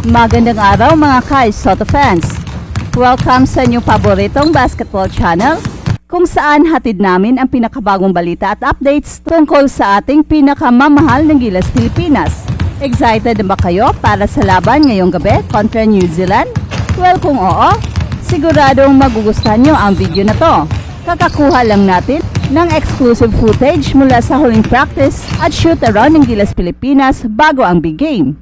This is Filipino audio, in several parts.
Magandang araw mga Kai Soto fans! Welcome sa inyong paboritong basketball channel kung saan hatid namin ang pinakabagong balita at updates tungkol sa ating pinakamamahal ng Gilas Pilipinas. Excited na ba kayo para sa laban ngayong gabi kontra New Zealand? Well kung oo, siguradong magugustuhan nyo ang video na to. Kakakuha lang natin ng exclusive footage mula sa huling practice at shoot around ng Gilas Pilipinas bago ang big game.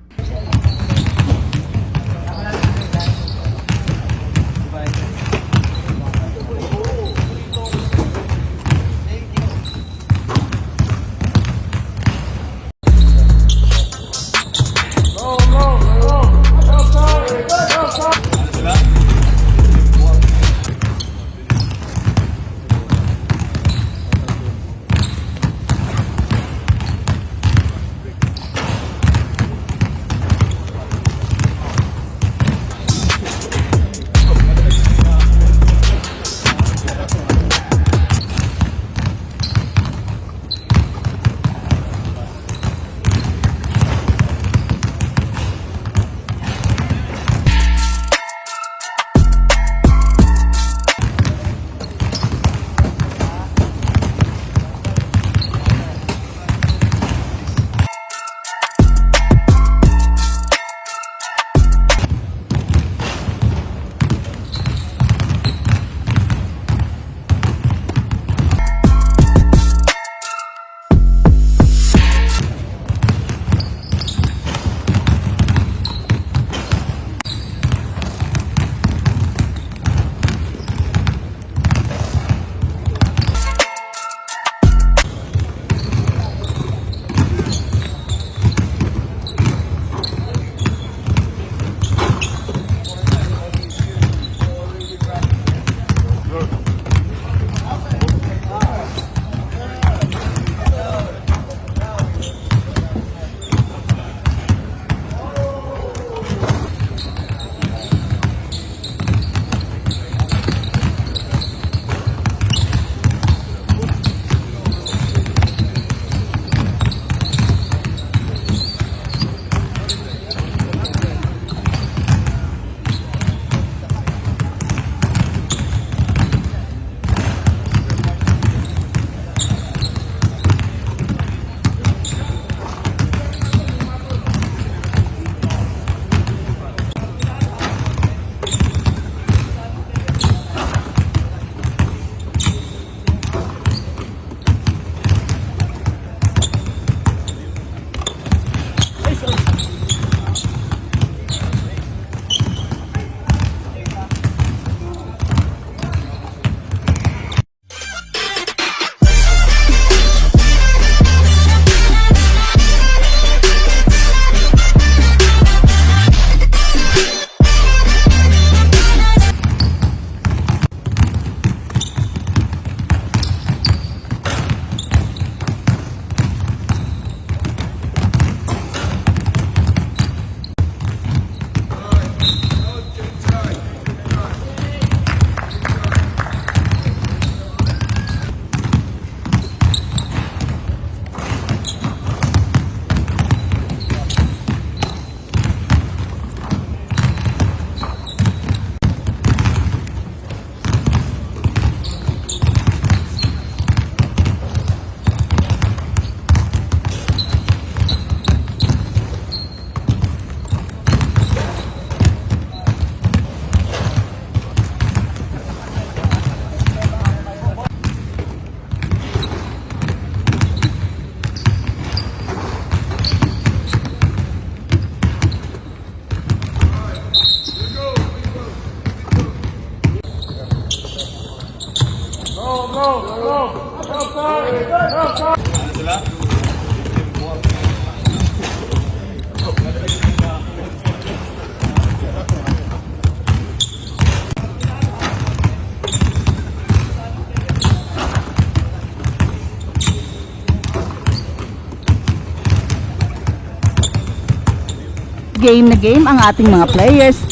Game na game ang ating mga players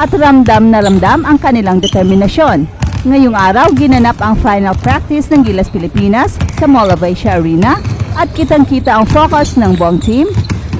at ramdam na ramdam ang kanilang determinasyon. Ngayong araw, ginanap ang final practice ng Gilas Pilipinas sa Mall of Asia Arena at kitang-kita ang focus ng buong team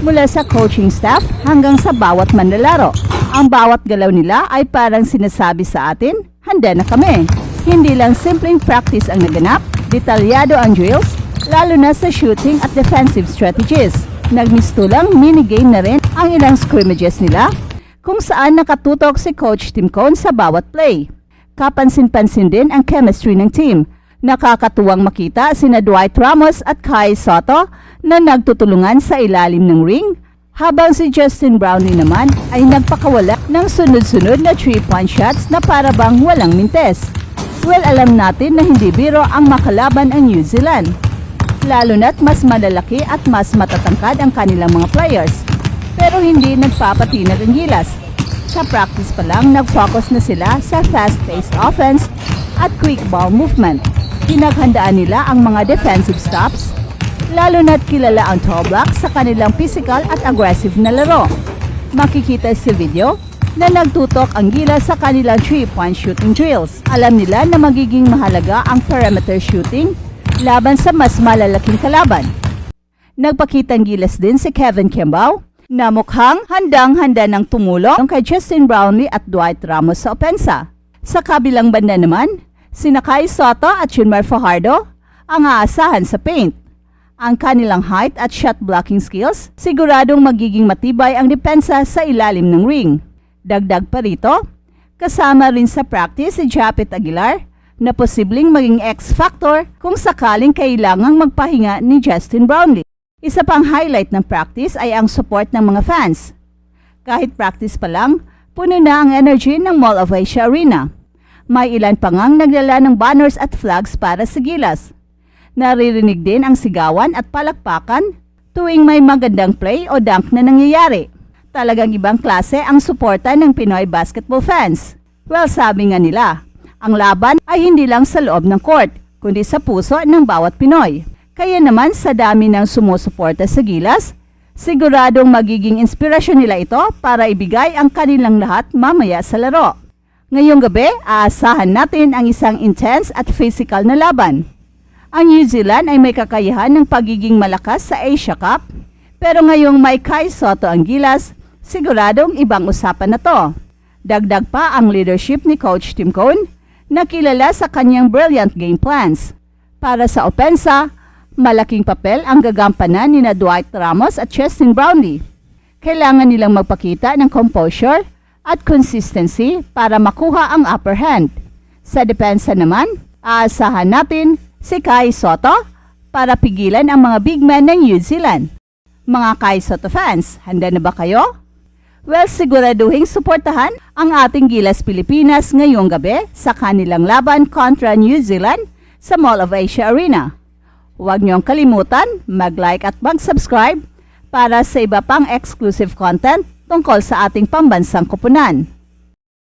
Mula sa coaching staff hanggang sa bawat manlalaro. Ang bawat galaw nila ay parang sinasabi sa atin, handa na kami. Hindi lang simpleng practice ang naganap, detalyado ang drills, lalo na sa shooting at defensive strategies. Nagmistulang minigame na rin ang ilang scrimmages nila kung saan nakatutok si Coach Tim Cone sa bawat play. Kapansin-pansin din ang chemistry ng team. Nakakatuwang makita sina Dwight Ramos at Kai Sotto na nagtutulungan sa ilalim ng ring, habang si Justin Brownlee naman ay nagpakawala ng sunod-sunod na 3-point shots na para bang walang mintes. Well, alam natin na hindi biro ang makalaban ang New Zealand. Lalo na't mas malalaki at mas matatangkad ang kanilang mga players. Pero hindi nagpapatinag ang gilas. Sa practice pa lang, nag-focus na sila sa fast-paced offense at quick ball movement. Pinaghandaan nila ang mga defensive stops, lalo na't kilala ang tall block sa kanilang physical at aggressive na laro. Makikita sa video na nagtutok ang gilas sa kanilang 3-point shooting drills. Alam nila na magiging mahalaga ang perimeter shooting laban sa mas malalaking kalaban. Nagpakitang gilas din si Kevin Kembao na mukhang handang-handa ng tumulong kay Justin Brownlee at Dwight Ramos sa opensa. Sa kabilang banda naman, sina Kai Sotto at Junmar Fajardo ang aasahan sa paint. Ang kanilang height at shot blocking skills, siguradong magiging matibay ang depensa sa ilalim ng ring. Dagdag pa rito, kasama rin sa practice si Japet Aguilar na posibleng maging X-factor kung sakaling kailangang magpahinga ni Justin Brownlee. Isa pang highlight ng practice ay ang support ng mga fans. Kahit practice pa lang, puno na ang energy ng Mall of Asia Arena. May ilan pa ngang naglala ng banners at flags para sa gilas. Naririnig din ang sigawan at palakpakan tuwing may magandang play o dunk na nangyayari. Talagang ibang klase ang suporta ng Pinoy basketball fans. Well, sabi nga nila, ang laban ay hindi lang sa loob ng court, kundi sa puso ng bawat Pinoy. Kaya naman sa dami ng sumusuporta sa gilas, siguradong magiging inspirasyon nila ito para ibigay ang kanilang lahat mamaya sa laro. Ngayong gabi, aasahan natin ang isang intense at physical na laban. Ang New Zealand ay may kakayahan ng pagiging malakas sa Asia Cup, pero ngayong may Kai Sotto ang gilas, siguradong ibang usapan na to. Dagdag pa ang leadership ni Coach Tim Cone na kilala sa kanyang brilliant game plans. Para sa opensa, malaking papel ang gagampanan ni Dwight Ramos at Justin Brownlee. Kailangan nilang magpakita ng composure at consistency para makuha ang upper hand. Sa depensa naman, aasahan natin si Kai Sotto para pigilan ang mga big men ng New Zealand. Mga Kai Sotto fans, handa na ba kayo? Well, siguraduhin suportahan ang ating Gilas Pilipinas ngayong gabi sa kanilang laban kontra New Zealand sa Mall of Asia Arena. Huwag niyong kalimutan mag-like at mag-subscribe para sa iba pang exclusive content tungkol sa ating pambansang koponan.